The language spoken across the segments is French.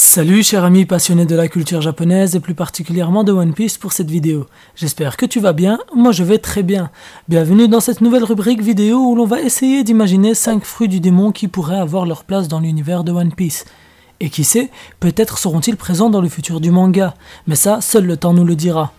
Salut cher ami passionné de la culture japonaise et plus particulièrement de One Piece pour cette vidéo. J'espère que tu vas bien, moi je vais très bien. Bienvenue dans cette nouvelle rubrique vidéo où l'on va essayer d'imaginer 5 fruits du démon qui pourraient avoir leur place dans l'univers de One Piece. Et qui sait, peut-être seront-ils présents dans le futur du manga, mais ça, seul le temps nous le dira.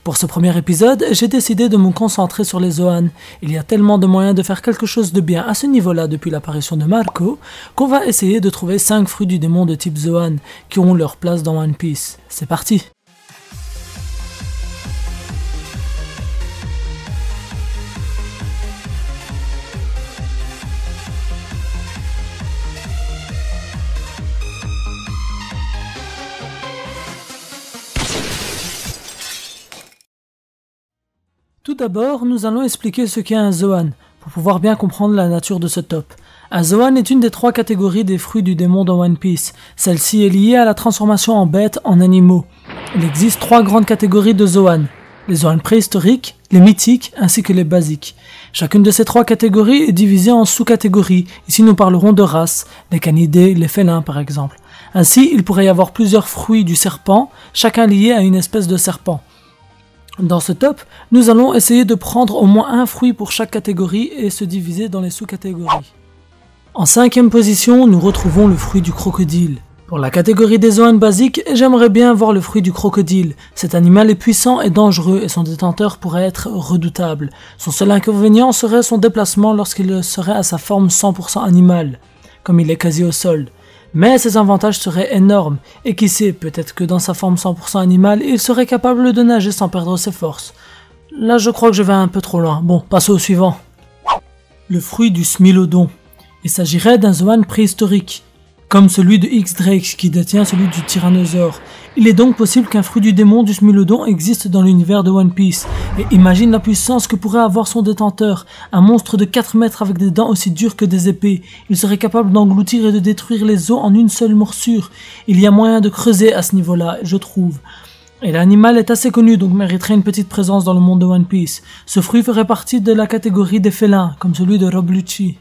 Pour ce premier épisode, j'ai décidé de me concentrer sur les Zoan. Il y a tellement de moyens de faire quelque chose de bien à ce niveau-là depuis l'apparition de Marco, qu'on va essayer de trouver 5 fruits du démon de type Zoan qui ont leur place dans One Piece. C'est parti! Tout d'abord, nous allons expliquer ce qu'est un Zoan, pour pouvoir bien comprendre la nature de ce top. Un Zoan est une des 3 catégories des fruits du démon dans One Piece. Celle-ci est liée à la transformation en bêtes en animaux. Il existe 3 grandes catégories de Zoan. Les Zoan préhistoriques, les mythiques, ainsi que les basiques. Chacune de ces 3 catégories est divisée en sous-catégories. Ici nous parlerons de races, les canidés, les félins par exemple. Ainsi, il pourrait y avoir plusieurs fruits du serpent, chacun lié à une espèce de serpent. Dans ce top, nous allons essayer de prendre au moins un fruit pour chaque catégorie et se diviser dans les sous-catégories. En 5e position, nous retrouvons le fruit du crocodile. Pour la catégorie des Zoan basiques, j'aimerais bien voir le fruit du crocodile. Cet animal est puissant et dangereux et son détenteur pourrait être redoutable. Son seul inconvénient serait son déplacement lorsqu'il serait à sa forme 100% animale, comme il est quasi au sol. Mais ses avantages seraient énormes, et qui sait, peut-être que dans sa forme 100% animale, il serait capable de nager sans perdre ses forces. Là je crois que je vais un peu trop loin. Bon, passons au suivant. Le fruit du Smilodon. Il s'agirait d'un Zoan préhistorique, comme celui de X-Drake qui détient celui du Tyrannosaure. Il est donc possible qu'un fruit du démon du Smilodon existe dans l'univers de One Piece. Et imagine la puissance que pourrait avoir son détenteur, un monstre de 4 mètres avec des dents aussi dures que des épées. Il serait capable d'engloutir et de détruire les os en une seule morsure. Il y a moyen de creuser à ce niveau-là, je trouve. Et l'animal est assez connu, donc mériterait une petite présence dans le monde de One Piece. Ce fruit ferait partie de la catégorie des félins, comme celui de Rob Lucci.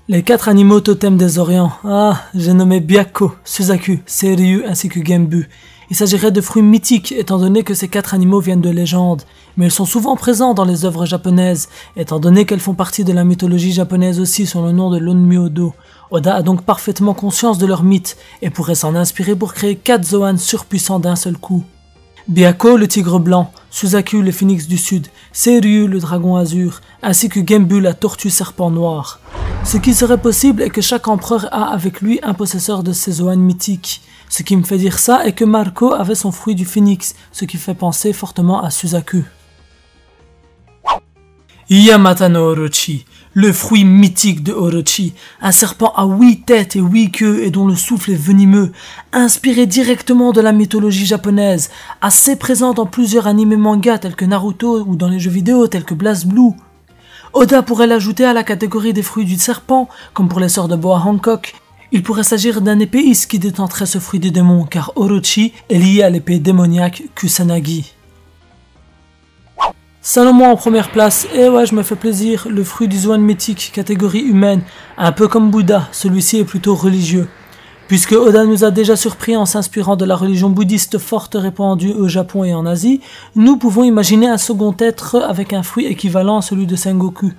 Les 4 animaux totems des Orients. Ah, j'ai nommé Byakko, Suzaku, Seiryu ainsi que Genbu. Il s'agirait de fruits mythiques étant donné que ces 4 animaux viennent de légendes, mais ils sont souvent présents dans les œuvres japonaises, étant donné qu'elles font partie de la mythologie japonaise aussi sous le nom de l'Onmyodo. Oda a donc parfaitement conscience de leur mythe et pourrait s'en inspirer pour créer 4 Zoan surpuissants d'un seul coup. Byakko, le tigre blanc, Suzaku, le phénix du sud, Seiryu, le dragon azur, ainsi que Genbu, la tortue serpent noir. Ce qui serait possible est que chaque empereur a avec lui un possesseur de ces Zoan mythiques. Ce qui me fait dire ça est que Marco avait son fruit du phénix, ce qui fait penser fortement à Suzaku. Yamata no Orochi, le fruit mythique de Orochi, un serpent à 8 têtes et 8 queues et dont le souffle est venimeux, inspiré directement de la mythologie japonaise, assez présent dans plusieurs animés mangas tels que Naruto ou dans les jeux vidéo tels que BlazBlue. Oda pourrait l'ajouter à la catégorie des fruits du serpent, comme pour les sœurs de Boa Hancock. Il pourrait s'agir d'un épéiste qui détenterait ce fruit des démons, car Orochi est lié à l'épée démoniaque Kusanagi. Salomon en première place, et ouais je me fais plaisir, le fruit du Zoan mythique, catégorie humaine, un peu comme Bouddha, celui-ci est plutôt religieux. Puisque Oda nous a déjà surpris en s'inspirant de la religion bouddhiste forte répandue au Japon et en Asie, nous pouvons imaginer un second être avec un fruit équivalent à celui de Sengoku.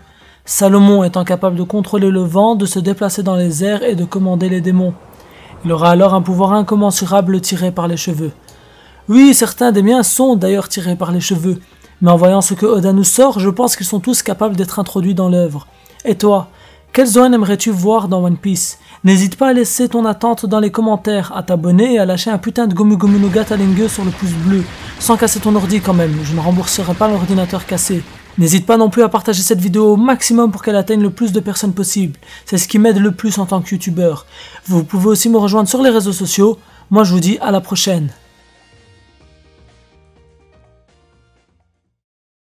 Salomon étant capable de contrôler le vent, de se déplacer dans les airs et de commander les démons. Il aura alors un pouvoir incommensurable tiré par les cheveux. Oui, certains des miens sont d'ailleurs tirés par les cheveux, mais en voyant ce que Oda nous sort, je pense qu'ils sont tous capables d'être introduits dans l'œuvre. Et toi, quel Zoan aimerais-tu voir dans One Piece? N'hésite pas à laisser ton attente dans les commentaires, à t'abonner et à lâcher un putain de Gomu Gomu no Ga Talengue sur le pouce bleu, sans casser ton ordi quand même, je ne rembourserai pas l'ordinateur cassé. N'hésite pas non plus à partager cette vidéo au maximum pour qu'elle atteigne le plus de personnes possible, c'est ce qui m'aide le plus en tant que youtubeur. Vous pouvez aussi me rejoindre sur les réseaux sociaux, moi je vous dis à la prochaine.